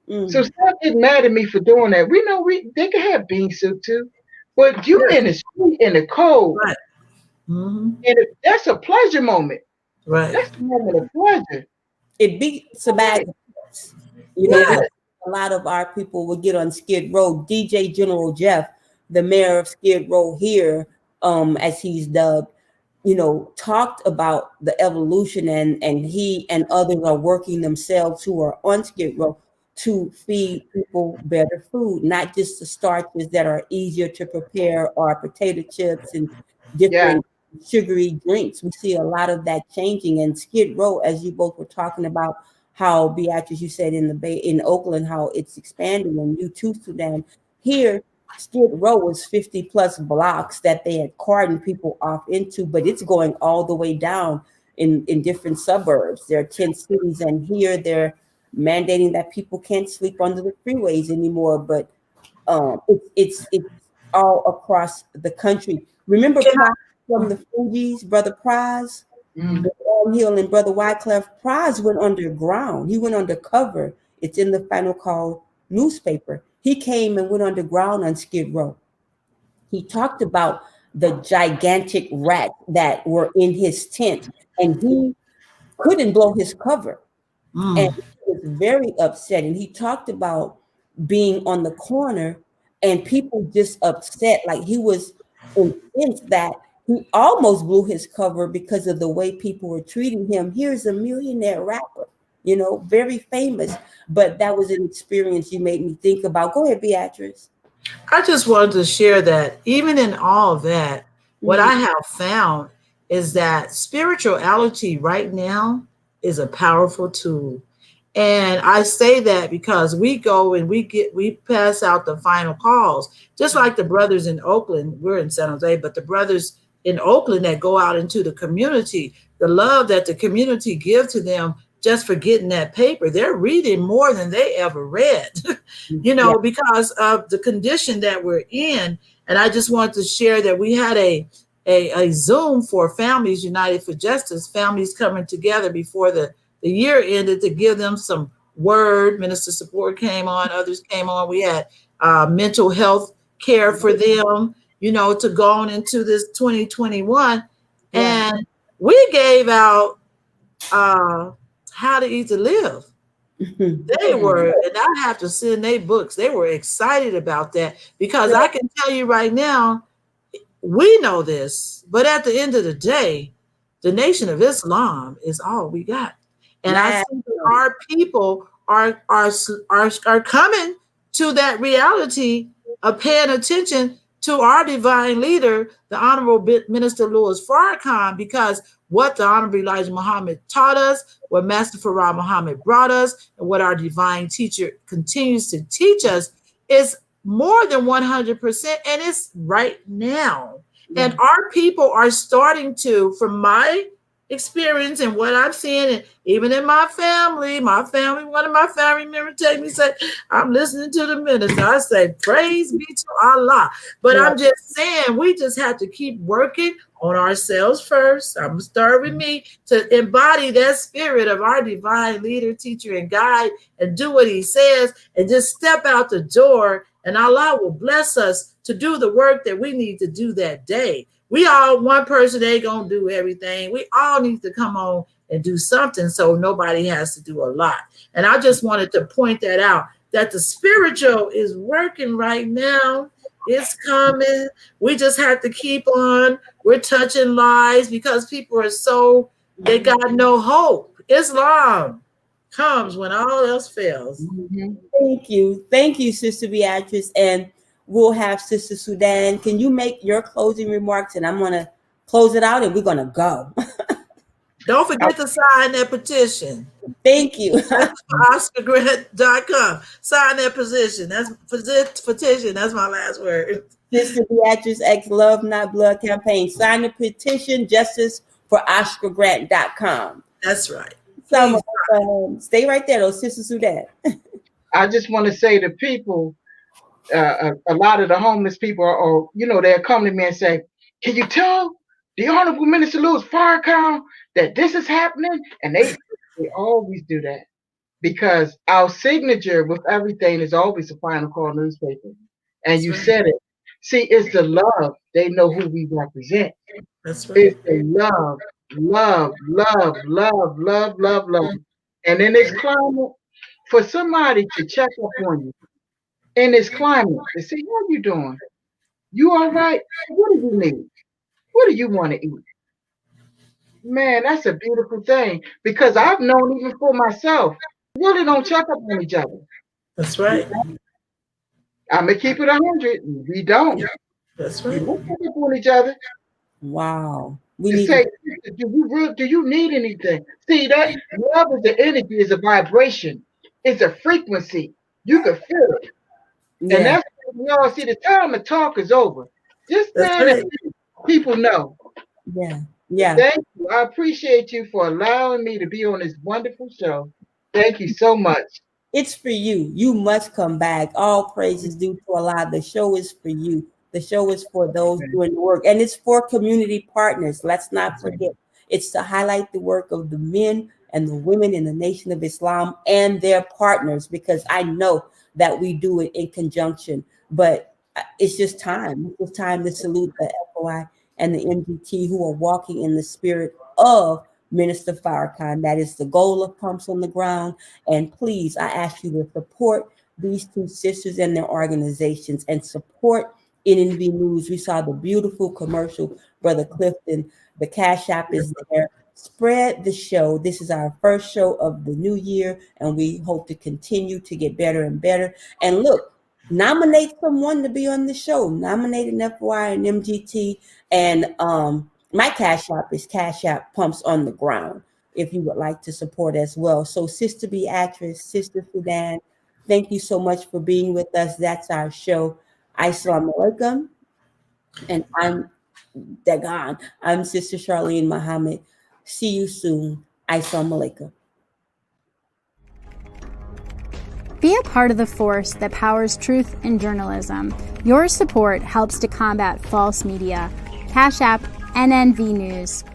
S3: So stop getting mad at me for doing that. We know they can have bean soup too, but you in the street in the cold,
S2: right. Mm-hmm.
S3: And that's a pleasure moment.
S2: Right.
S3: That's a moment of pleasure.
S1: It beats a bag of chips. You know, a lot of our people will get on Skid Row. DJ General Jeff, the mayor of Skid Row here, as he's dubbed, you know, talked about the evolution, and he and others are working themselves who are on Skid Row to feed people better food, not just the starches that are easier to prepare or potato chips and different sugary drinks. We see a lot of that changing. And Skid Row, as you both were talking about, how Beatrice, you said in Oakland, how it's expanding, and you too, Sudan. Here, Skid Row was 50 plus blocks that they had cordoned people off into, but it's going all the way down in different suburbs. There are 10 cities, and here they're mandating that people can't sleep under the freeways anymore. But it's all across the country. Remember from the Fugees, Brother Prize, Hill and Brother Wyclef Prize went underground. He went undercover. It's in the Final Call newspaper. He came and went underground on Skid Row. He talked about the gigantic rats that were in his tent, and he couldn't blow his cover. And he was very upset. And he talked about being on the corner and people just upset. Like he was incensed that he almost blew his cover because of the way people were treating him. Here's a millionaire rapper, you know, very famous. But that was an experience you made me think about. Go ahead, Beatrice.
S2: I just wanted to share that even in all of that, what I have found is that spirituality right now is a powerful tool. And I say that because we go and we pass out the final calls, just like the brothers in Oakland. We're in San Jose, but the brothers in Oakland that go out into the community, the love that the community give to them just for getting that paper, they're reading more than they ever read, because of the condition that we're in. And I just want to share that we had a Zoom for Families United for Justice, families coming together before the year ended to give them some word. Minister Support came on, others came on. We had mental health care for them, to go on into this 2021.
S1: Yeah.
S2: And we gave out How to Eat to Live. They were, and I have to send their books. They were excited about that because I can tell you right now, we know this, but at the end of the day, the Nation of Islam is all we got. And I think our people are coming to that reality of paying attention to our divine leader, the Honorable Minister Louis Farrakhan, because what the Honorable Elijah Muhammad taught us, what Master Farah Muhammad brought us, and what our divine teacher continues to teach us is more than 100%, and it's right now. Yeah. And our people are starting to, from my experience and what I'm seeing, and even in my family, one of my family members take me say, I'm listening to the minister. I say, praise be to Allah. But I'm just saying, we just have to keep working on ourselves first. I'm gonna start with me to embody that spirit of our divine leader, teacher, and guide, and do what he says, and just step out the door, and Allah will bless us to do the work that we need to do that day. We all, one person ain't gonna do everything. We all need to come on and do something, so nobody has to do a lot. And I just wanted to point that out, that the spiritual is working right now. It's coming. We just have to keep on. We're touching lives because people are they got no hope. Islam comes when all else fails.
S1: Mm-hmm. Thank you, Sister Beatrice. And we'll have Sister Sudan. Can you make your closing remarks? And I'm going to close it out and we're going to go.
S2: Don't forget to sign that petition.
S1: Thank you.
S2: That's OscarGrant.com. Sign that petition. That's petition. That's my last word.
S1: Sister Beatrice X Love Not Blood campaign. Sign the petition, justice for OscarGrant.com.
S2: That's right.
S1: So, stay right there, though, Sister Sudan.
S3: I just want to say to people, a lot of the homeless people are, they'll come to me and say, can you tell the Honorable Minister Louis Farrakhan that this is happening? And they always do that because our signature with everything is always a Final Call newspaper. And That's you right. said it. See, it's the love. They know who we represent.
S2: That's right.
S3: It's the love. And in this climate, for somebody to check up on you, in this climate, to see how you doing. You all right? What do you need? What do you want to eat? Man, that's a beautiful thing because I've known even for myself, we really don't check up on each other.
S2: That's right.
S3: I'm going to keep it 100. We don't.
S2: That's right.
S3: We don't check up on each other.
S1: Wow.
S3: We say, do you need anything? See, that love is the energy, is a vibration. It's a frequency. You can feel it. Yeah. And that's what we all see. The time of talk is over. Just let people know.
S1: Yeah. Yeah.
S3: Thank you. I appreciate you for allowing me to be on this wonderful show. Thank you so much.
S1: It's for you. You must come back. All praises due to Allah. The show is for you. The show is for those doing the work. And it's for community partners. Let's not forget. It's to highlight the work of the men and the women in the Nation of Islam and their partners, because I know that we do it in conjunction. But it's just time. It's time to salute the FOI and the MDT who are walking in the spirit of Minister Farrakhan. That is the goal of Pumps on the Ground. And please, I ask you to support these two sisters and their organizations and support NNV News. We saw the beautiful commercial, Brother Clifton. The Cash App is there. Spread the show. This is our first show of the new year, and we hope to continue to get better and better. And look, nominate someone to be on the show. Nominate an FY and MGT. And my Cash App is Cash App Pumps on the Ground. if you would like to support as well. So Sister Beatrice, Sister Sudan, thank you so much for being with us. That's our show. Assalamu alaikum. And I'm Dagan. I'm Sister Charlene Muhammad. See you soon. Assalamu alaikum.
S5: Be a part of the force that powers truth in journalism. Your support helps to combat false media. Cash App NNV News.